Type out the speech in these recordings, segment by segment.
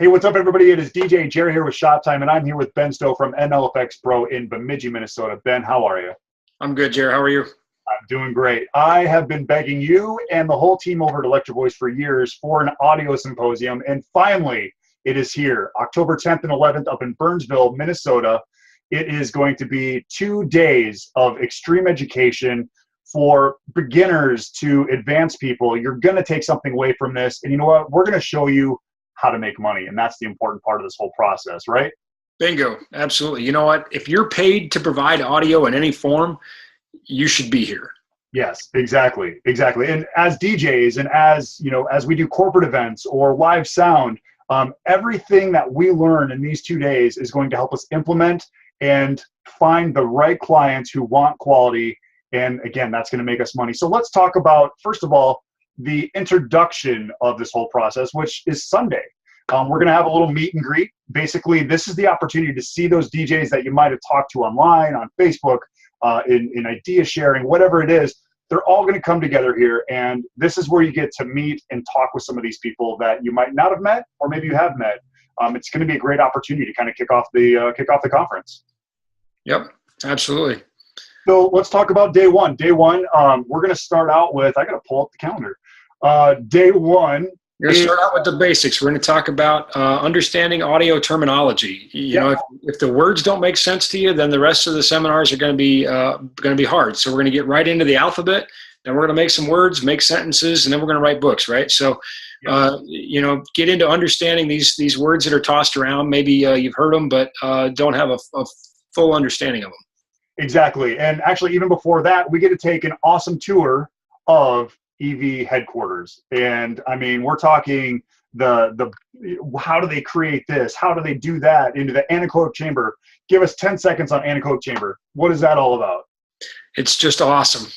Hey, what's up, everybody? It is DJ Jerry here with Shop Time, and I'm here with Ben Stowe from NLFX Pro in Bemidji, Minnesota. Ben, how are you? I'm good, Jerry. How are you? I'm doing great. I have been begging you and the whole team over at Electro-Voice for years for an audio symposium, and finally, it is here. October 10th and 11th up in Burnsville, Minnesota. It is going to be 2 days of extreme education for beginners to advanced people. You're going to take something away from this, and you know what? We're going to show you how to make money, and that's the important part of this whole process, right? Bingo. Absolutely. You know what? If you're paid to provide audio in any form, you should be here. Yes, exactly. And as DJs and as, as we do corporate events or live sound, everything that we learn in these 2 days is going to help us implement and find the right clients who want quality. And again, that's going to make us money. So let's talk about, first of all, the introduction of this whole process, which is Sunday. We're going to have a little meet and greet. Basically, this is the opportunity to see those DJs that you might have talked to online, on Facebook, in idea sharing, whatever it is. They're all going to come together here, and this is where you get to meet and talk with some of these people that you might not have met, or maybe you have met. It's going to be a great opportunity to kind of kick off the conference. Yep, absolutely. So let's talk about day one. Day one, we're going to start out with, I got to pull up the calendar. Day one. We're going to start out with the basics. We're going to talk about understanding audio terminology. You know, if the words don't make sense to you, then the rest of the seminars are going to be hard. So we're going to get right into the alphabet, and we're going to make some words, make sentences, and then we're going to write books, right? So, get into understanding these words that are tossed around. Maybe you've heard them, but don't have a full understanding of them. Exactly. And actually, even before that, we get to take an awesome tour of EV headquarters. And I mean, we're talking the how do they create this? How do they do that into the anechoic chamber? Give us 10 seconds on anechoic chamber. What is that all about? It's just awesome.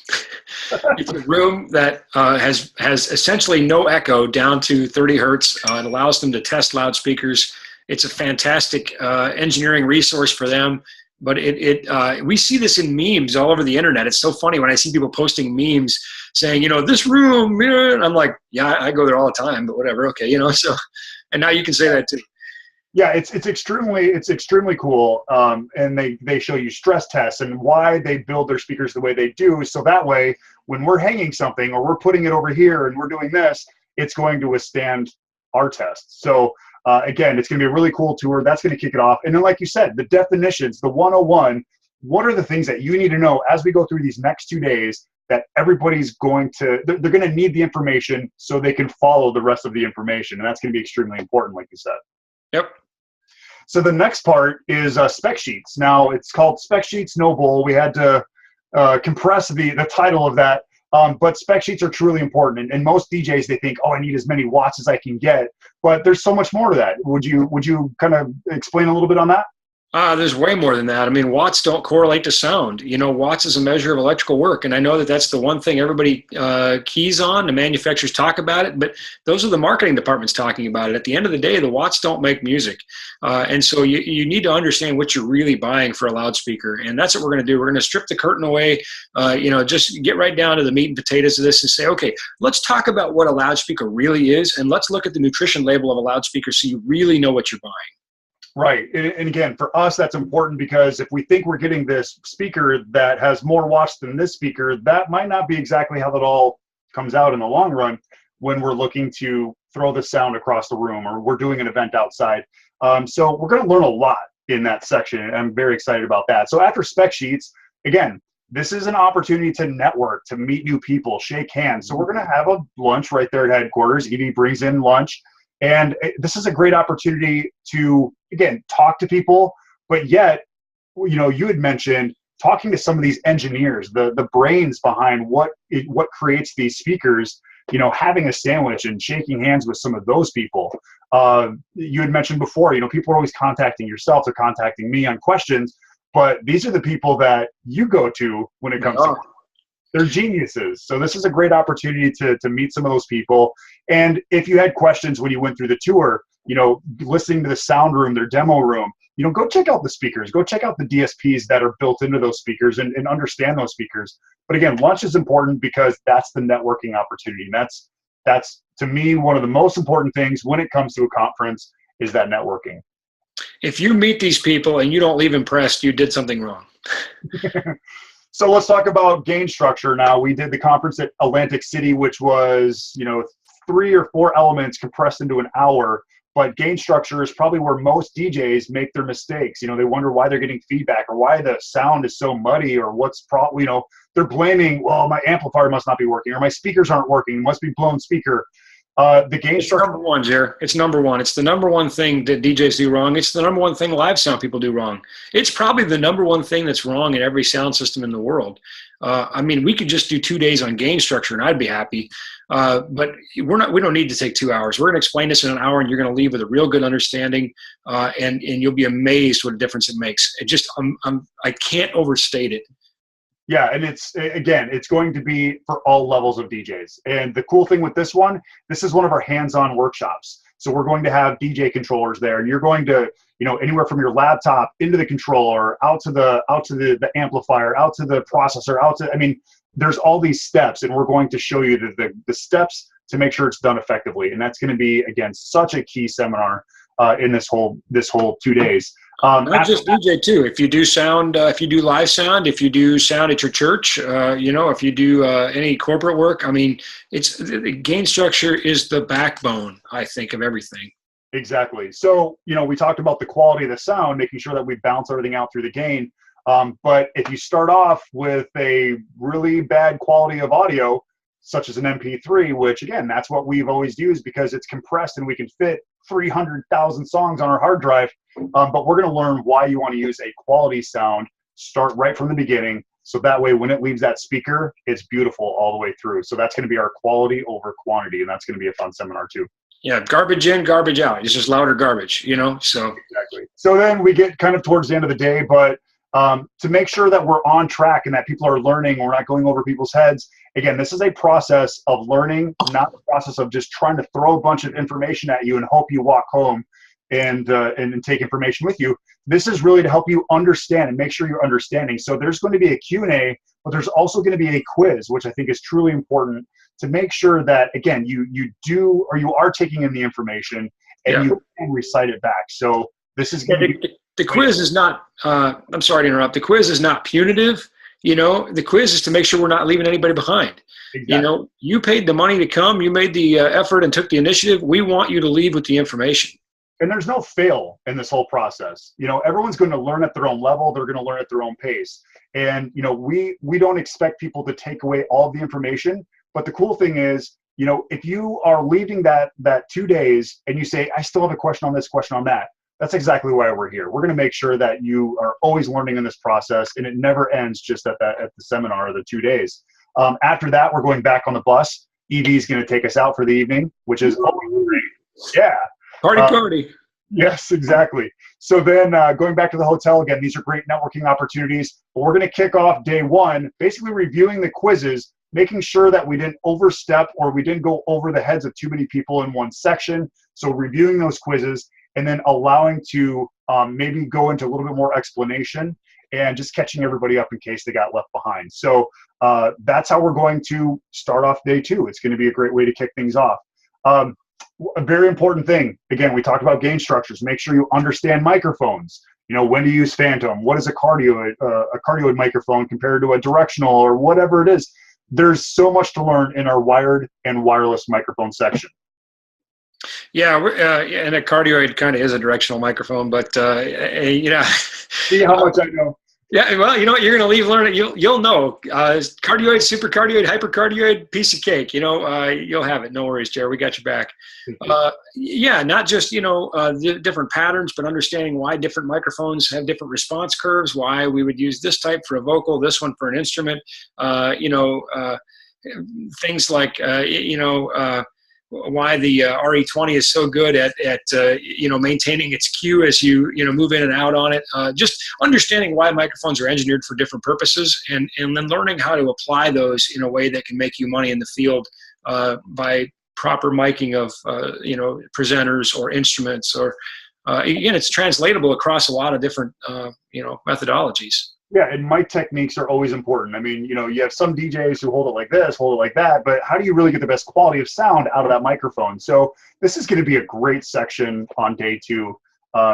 It's a room that has essentially no echo down to 30 hertz. It allows them to test loudspeakers. It's a fantastic engineering resource for them. But we see this in memes all over the internet. It's so funny when I see people posting memes saying, this room, and I'm like, yeah, I go there all the time, but whatever. Okay. So, and now you can say that too. Yeah. It's extremely cool. And they show you stress tests and why they build their speakers the way they do. So that way, when we're hanging something or we're putting it over here and we're doing this, it's going to withstand our tests. So, again, it's going to be a really cool tour. That's going to kick it off. And then, like you said, the definitions, the 101, what are the things that you need to know as we go through these next 2 days that everybody's they're going to need the information so they can follow the rest of the information. And that's going to be extremely important, like you said. Yep. So the next part is spec sheets. Now, it's called Spec Sheets No Bull. We had to compress the title of that. But spec sheets are truly important. And most DJs, they think, I need as many watts as I can get. But there's so much more to that. Would you kind of explain a little bit on that? There's way more than that. I mean, watts don't correlate to sound. Watts is a measure of electrical work. And I know that that's the one thing everybody keys on. The manufacturers talk about it, but those are the marketing departments talking about it. At the end of the day, the watts don't make music. And so you need to understand what you're really buying for a loudspeaker. And that's what we're going to do. We're going to strip the curtain away, just get right down to the meat and potatoes of this and say, okay, let's talk about what a loudspeaker really is. And let's look at the nutrition label of a loudspeaker so you really know what you're buying. Right. And again, for us, that's important because if we think we're getting this speaker that has more watts than this speaker, that might not be exactly how that all comes out in the long run when we're looking to throw the sound across the room or we're doing an event outside. So we're going to learn a lot in that section, and I'm very excited about that. So after spec sheets, again, this is an opportunity to network, to meet new people, shake hands. So we're going to have a lunch right there at headquarters. Edie brings in lunch. And this is a great opportunity to, again, talk to people, but yet, you had mentioned talking to some of these engineers, the brains behind what creates these speakers, having a sandwich and shaking hands with some of those people. You had mentioned before, people are always contacting yourself, they're contacting me on questions, but these are the people that you go to when it comes to they're geniuses. So this is a great opportunity to meet some of those people. And if you had questions when you went through the tour, listening to the sound room, their demo room, go check out the speakers, go check out the DSPs that are built into those speakers and understand those speakers. But again, lunch is important because that's the networking opportunity. And that's to me, one of the most important things when it comes to a conference. is that networking. If you meet these people and you don't leave impressed, you did something wrong. So let's talk about gain structure now. We did the conference at Atlantic City, which was, 3 or 4 elements compressed into an hour. But gain structure is probably where most DJs make their mistakes. They wonder why they're getting feedback or why the sound is so muddy or they're blaming, well, my amplifier must not be working or my speakers aren't working. It must be blown speaker. The gain structure. Number one, Jer. It's number one. It's the number one thing that DJs do wrong. It's the number one thing live sound people do wrong. It's probably the number one thing that's wrong in every sound system in the world. We could just do 2 days on gain structure and I'd be happy. But we don't need to take 2 hours. We're going to explain this in an hour and you're going to leave with a real good understanding. And you'll be amazed what a difference it makes. I can't overstate it. Yeah, and it's going to be for all levels of DJs. And the cool thing with this is one of our hands-on workshops. So we're going to have DJ controllers there, and you're going to, anywhere from your laptop into the controller, out to the amplifier, out to the processor, there's all these steps, and we're going to show you the steps to make sure it's done effectively. And that's going to be, again, such a key seminar in this whole 2 days. Not just DJ too. If you do sound, if you do live sound, if you do sound at your church, if you do any corporate work, the gain structure is the backbone, I think, of everything. Exactly. So, we talked about the quality of the sound, making sure that we balance everything out through the gain. But if you start off with a really bad quality of audio, such as an MP3, which again, that's what we've always used because it's compressed and we can fit 300,000 songs on our hard drive. But we're going to learn why you want to use a quality sound, start right from the beginning. So that way, when it leaves that speaker, it's beautiful all the way through. So that's going to be our quality over quantity. And that's going to be a fun seminar too. Yeah. Garbage in, garbage out. It's just louder garbage, so. Exactly. So then we get kind of towards the end of the day, but to make sure that we're on track and that people are learning, we're not going over people's heads. Again, this is a process of learning, not the process of just trying to throw a bunch of information at you and hope you walk home and take information with you. This is really to help you understand and make sure you're understanding. So there's going to be a Q&A, but there's also going to be a quiz, which I think is truly important to make sure that, again, you do or you are taking in the information and you can recite it back. So this is going to be... The quiz is not, I'm sorry to interrupt, the quiz is not punitive. The quiz is to make sure we're not leaving anybody behind. Exactly. You paid the money to come, you made the effort and took the initiative. We want you to leave with the information. And there's no fail in this whole process. Everyone's going to learn at their own level. They're going to learn at their own pace. And, we don't expect people to take away all of the information. But the cool thing is, if you are leaving that 2 days and you say, I still have a question on this, question on that, that's exactly why we're here. We're going to make sure that you are always learning in this process, and it never ends just at the seminar or the 2 days. After that, we're going back on the bus. Evie is going to take us out for the evening, which is always great. Yeah. Party. Yes, exactly. So then going back to the hotel, again, these are great networking opportunities. But we're going to kick off day 1, basically reviewing the quizzes, making sure that we didn't overstep or we didn't go over the heads of too many people in one section. So reviewing those quizzes, and then allowing to maybe go into a little bit more explanation and just catching everybody up in case they got left behind. So that's how we're going to start off day 2. It's going to be a great way to kick things off. A very important thing, again, we talked about gain structures. Make sure you understand microphones. When to use phantom. What is a cardioid microphone compared to a directional or whatever it is. There's so much to learn in our wired and wireless microphone section. Yeah, and a cardioid kind of is a directional microphone, but See how much I know. Yeah, well, you know what? You're going to leave learning. You'll know. Cardioid, supercardioid, hypercardioid, piece of cake. You'll have it. No worries, Jared. We got your back. Yeah, not just the different patterns, but understanding why different microphones have different response curves. Why we would use this type for a vocal, this one for an instrument. Things like why the RE20 is so good at maintaining its cue as you move in and out on it. Just understanding why microphones are engineered for different purposes, and then learning how to apply those in a way that can make you money in the field by proper miking of presenters or instruments, or again, it's translatable across a lot of different methodologies. Yeah, and mic techniques are always important. I mean, you have some DJs who hold it like this, hold it like that, but how do you really get the best quality of sound out of that microphone? So this is going to be a great section on day 2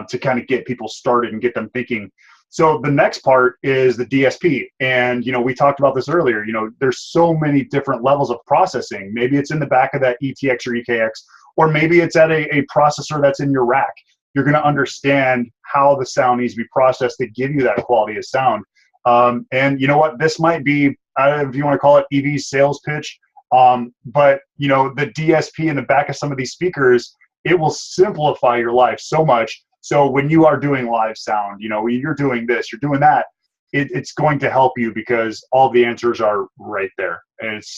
to kind of get people started and get them thinking. So the next part is the DSP. And, we talked about this earlier. There's so many different levels of processing. Maybe it's in the back of that ETX or EKX, or maybe it's at a processor that's in your rack. You're going to understand how the sound needs to be processed to give you that quality of sound. And you know what? This might be, I don't know if you want to call it EV sales pitch, but, the DSP in the back of some of these speakers, it will simplify your life so much. So when you are doing live sound, when you're doing this, you're doing that, it's going to help you because all the answers are right there. And it's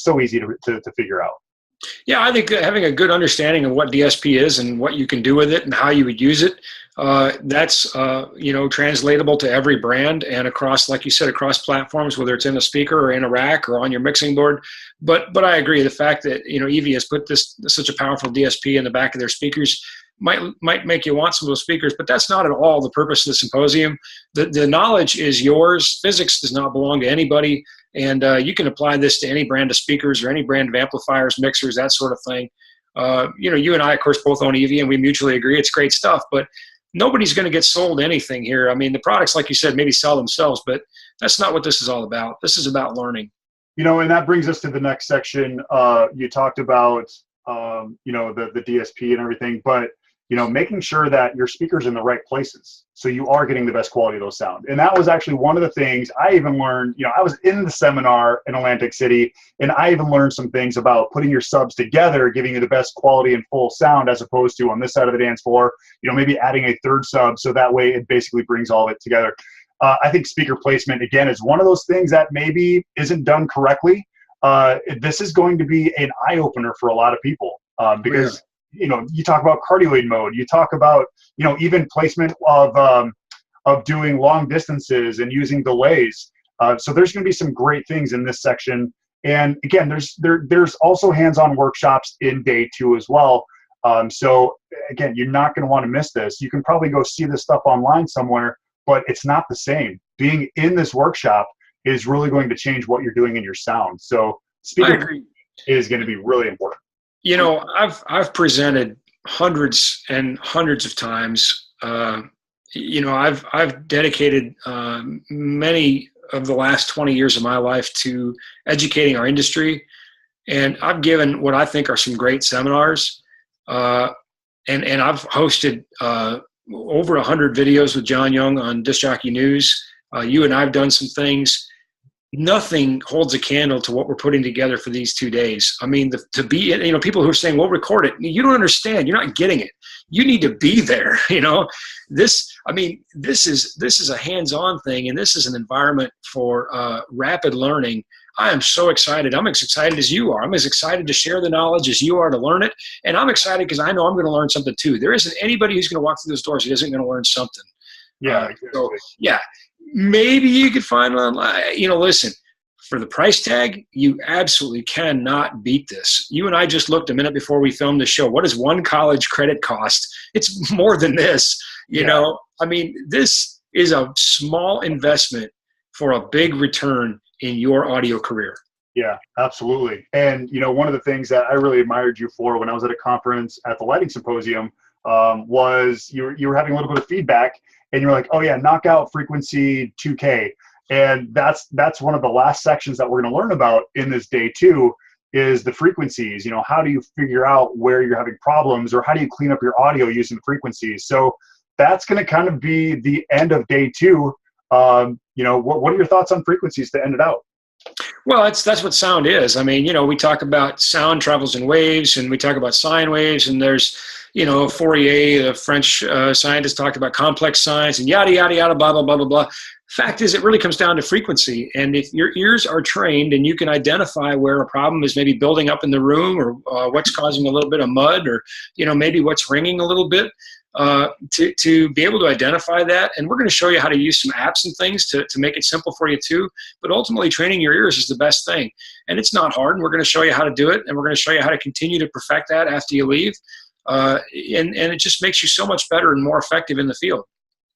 so easy to figure out. Yeah, I think having a good understanding of what DSP is and what you can do with it and how you would use it, that's translatable to every brand and across, like you said, across platforms, whether it's in a speaker or in a rack or on your mixing board. But I agree, the fact that EV has put such a powerful DSP in the back of their speakers might make you want some of those speakers, but that's not at all the purpose of the symposium. The knowledge is yours. Physics does not belong to anybody. And you can apply this to any brand of speakers or any brand of amplifiers, mixers, that sort of thing. You and I, of course, both own EV, and we mutually agree it's great stuff. But nobody's going to get sold anything here. I mean, the products, like you said, maybe sell themselves, but that's not what this is all about. This is about learning. And that brings us to the next section. You talked about, the DSP and everything, but making sure that your speaker's in the right places so you are getting the best quality of those sound. And that was actually one of the things I even learned. I was in the seminar in Atlantic City, and I even learned some things about putting your subs together, giving you the best quality and full sound, as opposed to on this side of the dance floor, maybe adding a third sub, so that way it basically brings all of it together. I think speaker placement, again, is one of those things that maybe isn't done correctly. This is going to be an eye-opener for a lot of people because you talk about cardioid mode, you talk about, even placement of doing long distances and using delays. So there's going to be some great things in this section. And again, there's also hands-on workshops in day 2 as well. So again, you're not going to want to miss this. You can probably go see this stuff online somewhere, but it's not the same. Being in this workshop is really going to change what you're doing in your sound. So speaker is going to be really important. I've presented hundreds and hundreds of times. I've dedicated many of the last 20 years of my life to educating our industry, and I've given what I think are some great seminars. And I've hosted over 100 videos with John Young on Disc Jockey News. You and I have done some things. Nothing holds a candle to what we're putting together for these 2 days. I mean, people who are saying, "Well, record it." You don't understand. You're not getting it. You need to be there. This is a hands-on thing, and this is an environment for rapid learning. I am so excited. I'm as excited as you are. I'm as excited to share the knowledge as you are to learn it. And I'm excited because I know I'm going to learn something too. There isn't anybody who's going to walk through those doors who isn't going to learn something. Yeah. So, yeah. Maybe you could find online, listen, for the price tag, you absolutely cannot beat this. You and I just looked a minute before we filmed the show. What does one college credit cost? It's more than this, you know. I mean, this is a small investment for a big return in your audio career. Yeah, absolutely. And, one of the things that I really admired you for when I was at a conference at the Lighting Symposium was you were having a little bit of feedback. And you're like, oh yeah, knockout frequency 2K. And that's one of the last sections that we're going to learn about in this day 2 is the frequencies. How do you figure out where you're having problems, or how do you clean up your audio using the frequencies? So that's going to kind of be the end of day 2. What are your thoughts on frequencies to end it out? Well, that's what sound is. I mean, we talk about sound travels in waves, and we talk about sine waves, and there's, Fourier, the French scientist, talked about complex sines and yada, yada, yada, blah, blah, blah, blah, blah. Fact is, it really comes down to frequency. And if your ears are trained and you can identify where a problem is maybe building up in the room, or what's causing a little bit of mud, or, maybe what's ringing a little bit, to be able to identify that. And we're going to show you how to use some apps and things to make it simple for you too. But ultimately, training your ears is the best thing. And it's not hard. And we're going to show you how to do it. And we're going to show you how to continue to perfect that after you leave. And it just makes you so much better and more effective in the field.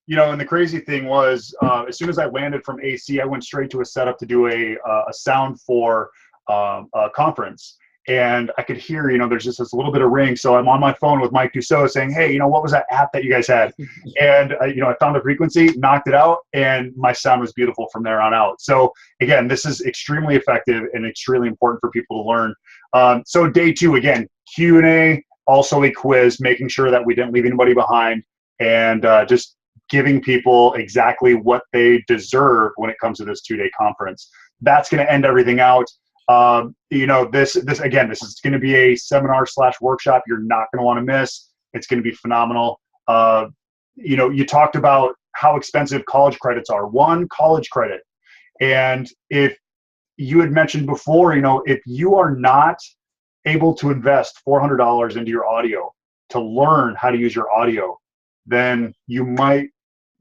And the crazy thing was, as soon as I landed from AC, I went straight to a setup to do a sound for a conference. And I could hear, there's just this little bit of ring. So I'm on my phone with Mike Dussault saying, hey, what was that app that you guys had? And, I found the frequency, knocked it out, and my sound was beautiful from there on out. So again, this is extremely effective and extremely important for people to learn. So day 2, again, Q&A, also a quiz, making sure that we didn't leave anybody behind, and just giving people exactly what they deserve when it comes to this 2-day conference. That's going to end everything out. This is going to be a seminar/workshop you're not going to want to miss. It's going to be phenomenal. You talked about how expensive college credits are. 1 college credit. And if you had mentioned before, if you are not able to invest $400 into your audio to learn how to use your audio, then you might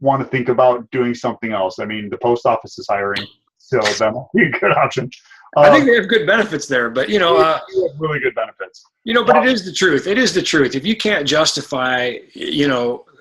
want to think about doing something else. I mean, the post office is hiring, so that might be a good option. I think they have good benefits there, but really good benefits. But it is the truth. It is the truth. If you can't justify,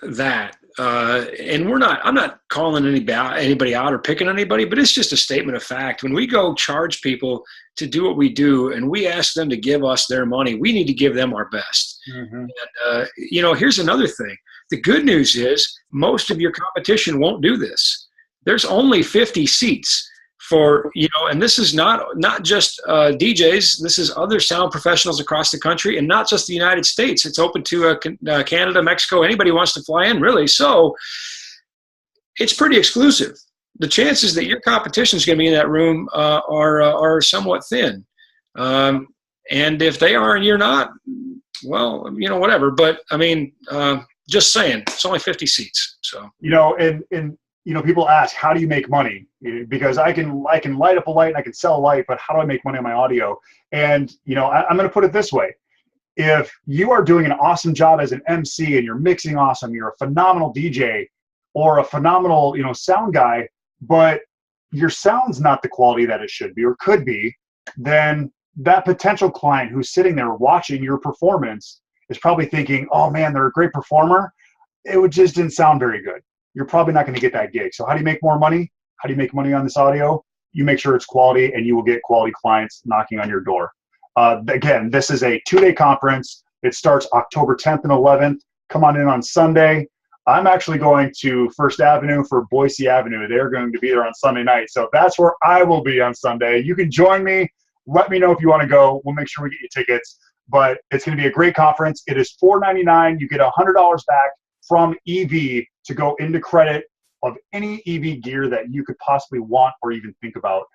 that, and I'm not calling anybody out or picking anybody, but it's just a statement of fact. When we go charge people to do what we do, and we ask them to give us their money, we need to give them our best. Mm-hmm. And here's another thing. The good news is most of your competition won't do this. There's only 50 seats. For, and this is not just DJs, this is other sound professionals across the country, and not just the United States. It's open to Canada, Mexico, anybody wants to fly in, really. So it's pretty exclusive. The chances that your competition is going to be in that room are somewhat thin. And if they are and you're not, well, whatever. But, I mean, just saying, it's only 50 seats. So, people ask, how do you make money? Because I can light up a light and I can sell a light, but how do I make money on my audio? And, I'm going to put it this way. If you are doing an awesome job as an MC and you're mixing awesome, you're a phenomenal DJ or a phenomenal, sound guy, but your sound's not the quality that it should be or could be, then that potential client who's sitting there watching your performance is probably thinking, oh man, they're a great performer. It just didn't sound very good. You're probably not going to get that gig. So how do you make more money? How do you make money on this audio? You make sure it's quality, and you will get quality clients knocking on your door. Again, this is a 2-day conference. It starts October 10th and 11th. Come on in on Sunday. I'm actually going to First Avenue for Boise Avenue. They're going to be there on Sunday night. So that's where I will be on Sunday. You can join me. Let me know if you want to go. We'll make sure we get you tickets. But it's going to be a great conference. It is $4.99. You get $100 back from EV to go into credit of any EV gear that you could possibly want or even think about.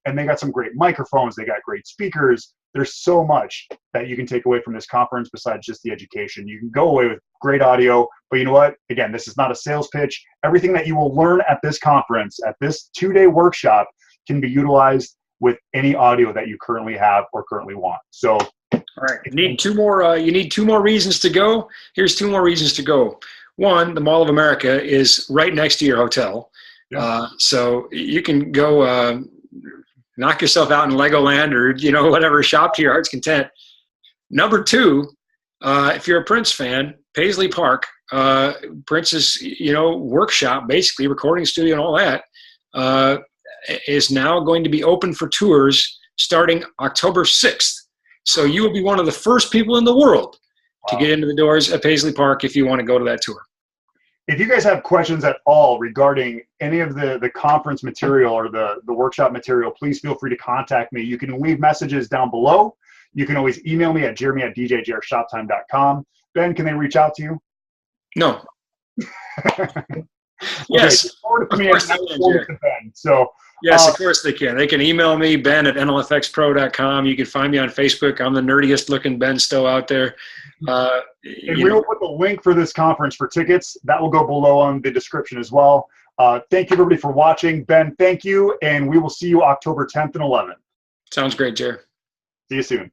And they got some great microphones. They got great speakers. There's so much that you can take away from this conference besides just the education. You can go away with great audio, but you know what? Again, this is not a sales pitch. Everything that you will learn at this conference, at this 2-day workshop, can be utilized with any audio that you currently have or currently want. So, all right, you need 2 more reasons to go. Here's 2 more reasons to go. 1, the Mall of America is right next to your hotel. Yeah. So you can go knock yourself out in Legoland or, whatever, shop to your heart's content. Number 2, if you're a Prince fan, Paisley Park, Prince's, workshop, basically recording studio and all that, is now going to be open for tours starting October 6th. So you will be one of the first people in the world to get into the doors at Paisley Park if you want to go to that tour. If you guys have questions at all regarding any of the conference material or the workshop material, please feel free to contact me. You can leave messages down below. You can always email me at jeremy@djjrshoptime.com. Ben, can they reach out to you? No. Yes. Okay, so, yes, of course they can. They can email me, ben@nlfxpro.com. You can find me on Facebook. I'm the nerdiest looking Ben Stowe out there. And we'll put the link for this conference for tickets. That will go below on the description as well. Thank you, everybody, for watching. Ben, thank you, and we will see you October 10th and 11th. Sounds great, Jer. See you soon.